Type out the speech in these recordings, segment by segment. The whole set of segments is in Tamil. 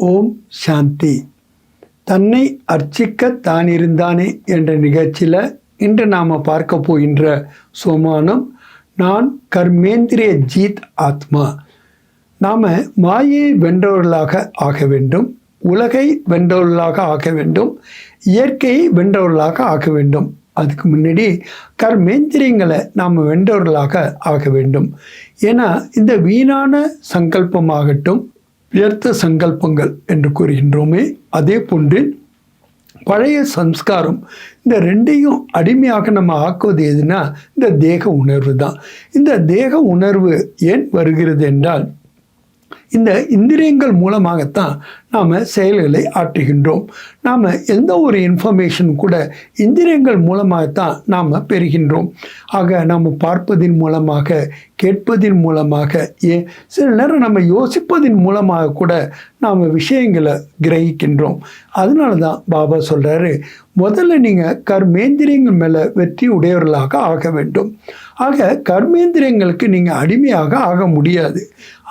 ஓம் சாந்தி. தன்னை அர்ச்சிக்க தான் இருந்தானே என்ற நிகழ்ச்சியில் இன்று நாம் பார்க்க போகின்ற சோமானம், நான் கர்மேந்திரிய ஜீத் ஆத்மா. நாம் மாயை வென்றவர்களாக ஆக வேண்டும், உலகை வென்றவர்களாக ஆக வேண்டும், இயற்கையை வென்றவர்களாக ஆக வேண்டும். அதுக்கு முன்னாடி கர்மேந்திரியங்களை நாம் வென்றவர்களாக ஆக வேண்டும். ஏன்னா இந்த வீணான சங்கல்பமாகட்டும், வியர்த்த சங்கல்பங்கள் என்று கூறுகின்றோமே, அதே போன்று பழைய சம்ஸ்காரம், இந்த ரெண்டையும் அடிமையாக நம்ம ஆக்குவது எதுனா இந்த தேக உணர்வு தான். இந்த தேக உணர்வு ஏன் வருகிறது என்றால், இந்த இந்திரியங்கள் மூலமாகத்தான் நாம் செயல்களை ஆற்றுகின்றோம். நாம் எந்த ஒரு இன்ஃபர்மேஷன் கூட இந்திரியங்கள் மூலமாகத்தான் நாம் பெறுகின்றோம். ஆக நாம் பார்ப்பதின் மூலமாக, கேட்பதின் மூலமாக, சில நேரம் நம்ம யோசிப்பதின் மூலமாக கூட நாம் விஷயங்களை கிரகிக்கின்றோம். அதனால தான் பாபா சொல்கிறாரு, முதல்ல நீங்கள் கர்மேந்திரியங்கள் மேலே வெற்றி உடையவர்களாக ஆக வேண்டும். ஆக கர்மேந்திரியங்களுக்கு நீங்கள் அடிமையாக ஆக முடியாது.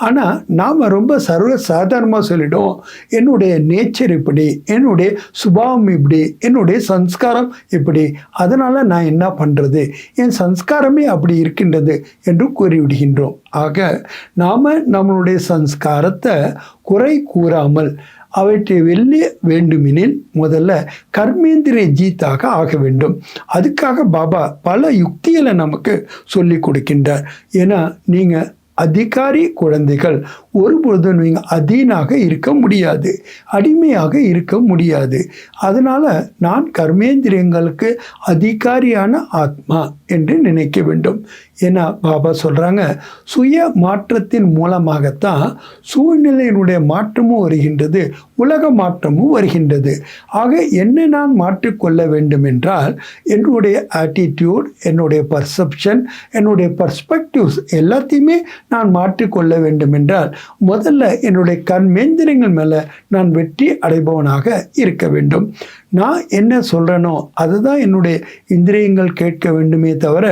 ஆனால் நாம் ரொம்ப சர்வ சாதாரணமாக சொல்லிவிடுவோம், என்னுடைய நேச்சர் இப்படி, என்னுடைய சுபாவம் இப்படி, என்னுடைய சன்ஸ்காரம் இப்படி, அதனால் நான் என்ன பண்ணுறது, என் சன்ஸ்காரமே அப்படி இருக்கின்றது என்று கூறிவிடுகின்றோம். ஆக நாம் நம்மளுடைய சன்ஸ்காரத்தை குறை கூறாமல் அவற்றை வெல்ல வேண்டுமெனில் முதல்ல கர்மேந்திரிய ஜீத்தாக ஆக வேண்டும். அதுக்காக பாபா பல யுக்திகளை நமக்கு சொல்லி கொடுக்கின்றார். ஏன்னா நீங்கள் அதிகாரி குழந்தைகள், ஒருபொழுதும் நீங்கள் அதீனாக இருக்க முடியாது, அடிமையாக இருக்க முடியாது. அதனால் நான் கர்மேந்திரியங்களுக்கு அதிகாரியான ஆத்மா என்று நினைக்க வேண்டும். ஏன்னா பாபா சொல்கிறாங்க, சுய மாற்றத்தின் மூலமாகத்தான் சூழ்நிலையினுடைய மாற்றமும் வருகின்றது, உலக மாற்றமும் வருகின்றது. ஆக என்ன நான் மாற்றிக்கொள்ள வேண்டும் என்றால், என்னுடைய ஆட்டிடியூட், என்னுடைய பர்செப்ஷன், என்னுடைய பர்ஸ்பெக்டிவ்ஸ் எல்லாத்தையுமே நான் மாற்றிக்கொள்ள வேண்டும் என்றால் முதல்ல என்னுடைய கர்மேந்திரியங்கள் மேலே நான் வெற்றி அடைபவனாக இருக்க வேண்டும். நான் என்ன சொல்கிறேனோ அதுதான் என்னுடைய இந்திரியங்கள் கேட்க வேண்டுமே தவிர,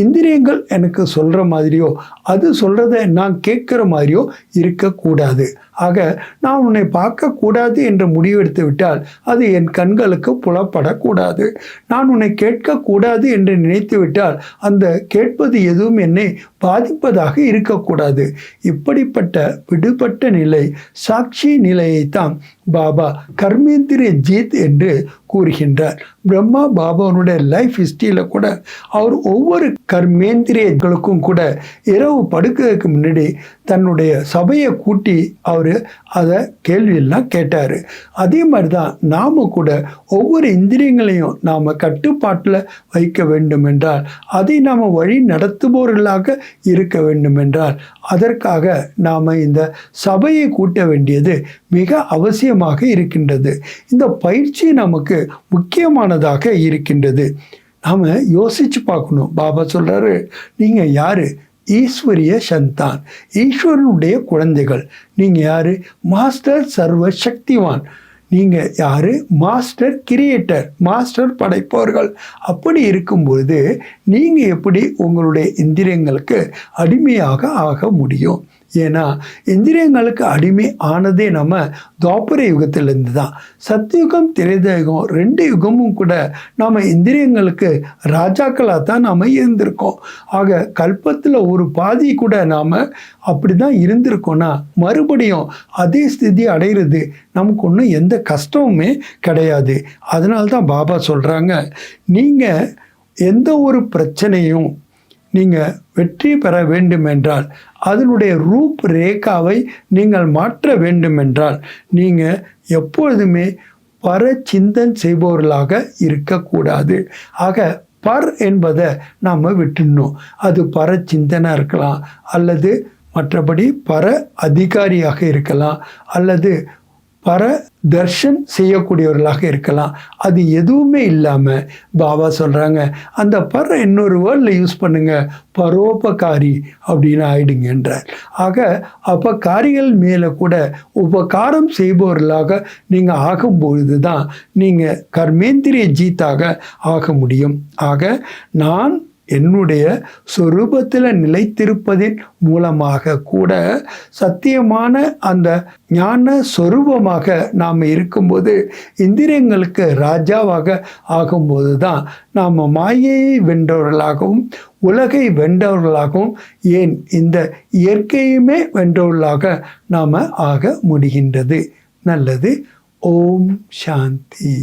இந்திரியங்கள் எனக்கு சொல்கிற மாதிரியோ அது சொல்கிறத நான் கேட்குற மாதிரியோ இருக்கக்கூடாது. ஆக நான் உன்னை பார்க்கக்கூடாது என்று முடிவெடுத்து விட்டால் அது என் கண்களுக்கு புலப்படக்கூடாது. நான் உன்னை கேட்கக்கூடாது என்று நினைத்து விட்டால் அந்த கேட்பது எதுவும் என்னை பாதிப்பதாக இருக்கக்கூடாது. இப்படிப்பட்ட விடுபட்ட நிலை, சாட்சி நிலையைத்தான் பாபா கர்மேந்திரிய ஜீத் என்று கூறுகின்றார். பிரம்மா பாபாவுடைய லைஃப் ஹிஸ்டரியில் கூட அவர் ஒவ்வொரு கர்மேந்திரியங்களுக்கும் கூட இரவு படுக்கிறதுக்கு முன்னாடி தன்னுடைய சபையை கூட்டி அவர் அதை கேள்வியெல்லாம் கேட்டார். அதே மாதிரி தான் நாம் கூட ஒவ்வொரு இந்திரியங்களையும் நாம் கட்டுப்பாட்டில் வைக்க வேண்டும் என்றால், அதை நாம் வழி நடத்துபவர்களாக இருக்க வேண்டும் என்றால், அதற்காக நாம் இந்த சபையை கூட்ட வேண்டியது மிக அவசியமாக இருக்கின்றது. இந்த பயிற்சி நமக்கு முக்கியமானதாக இருக்கின்றது. நாம் யோசித்து பார்க்கணும். பாபா சொல்கிறாரு, நீங்கள் யார்? ஈஸ்வரிய சந்தான், ஈஸ்வரனுடைய குழந்தைகள். நீங்கள் யார்? மாஸ்டர் சர்வ சக்திவான். நீங்கள் யார்? மாஸ்டர் கிரியேட்டர், மாஸ்டர் படைப்பவர்கள். அப்படி இருக்கும்பொழுது நீங்கள் எப்படி உங்களுடைய இந்திரியங்களுக்கு அடிமையாக ஆக முடியும்? ஏன்னா இந்திரியங்களுக்கு அடிமை ஆனதே நம்ம துவாபர யுகத்திலேருந்து தான். சத்தியுகம், திரேதாயுகம் ரெண்டு யுகமும் கூட நம்ம இந்திரியங்களுக்கு ராஜாக்களாக தான் நாம் இருந்திருக்கோம். ஆக கல்பத்தில் ஒரு பாதி கூட நாம் அப்படி தான் இருந்திருக்கோன்னா மறுபடியும் அதே ஸ்திதி அடைகிறது நமக்கு ஒன்றும் எந்த கஷ்டமுமே கிடையாது. அதனால தான் பாபா சொல்கிறாங்க, நீங்கள் எந்த ஒரு பிரச்சனையும் நீங்கள் வெற்றி பெற வேண்டுமென்றால், அதனுடைய ரூப் ரேகாவை நீங்கள் மாற்ற வேண்டுமென்றால், நீங்கள் எப்பொழுதுமே பர சிந்தன் செய்பவர்களாக இருக்கக்கூடாது. ஆக பர் என்பதை நாம் விட்டுடணும். அது பர சிந்தனை இருக்கலாம், அல்லது மற்றபடி பர அதிகாரியாக இருக்கலாம், அல்லது பர தர்ஷன் செய்யக்கூடியவர்களாக இருக்கலாம். அது எதுவுமே இல்லாமல் பாபா சொல்கிறாங்க, அந்த பர இன்னொரு வேர்டில் யூஸ் பண்ணுங்க, பரோபகாரி அப்படின்னு ஆயிடுங்கன்றார். ஆக அபகாரிகள் மேலே கூட உபகாரம் செய்பவர்களாக நீங்கள் ஆகும்பொழுது தான் நீங்கள் கர்மேந்திரிய ஜீத்தாக ஆக முடியும். ஆக நான் என்னுடைய சொரூபத்தில் நிலைத்திருப்பதின் மூலமாக கூட சத்தியமான அந்த ஞான சொரூபமாக நாம் இருக்கும்போது இந்திரியங்களுக்கு ராஜாவாக ஆகும்போது தான் நாம் மாயையை வென்றவர்களாகவும் உலகை வென்றவர்களாகவும் ஏன் இந்த இயற்கையுமே வென்றவர்களாக நாம் ஆக முடிகின்றது. நல்லது. ஓம் சாந்தி.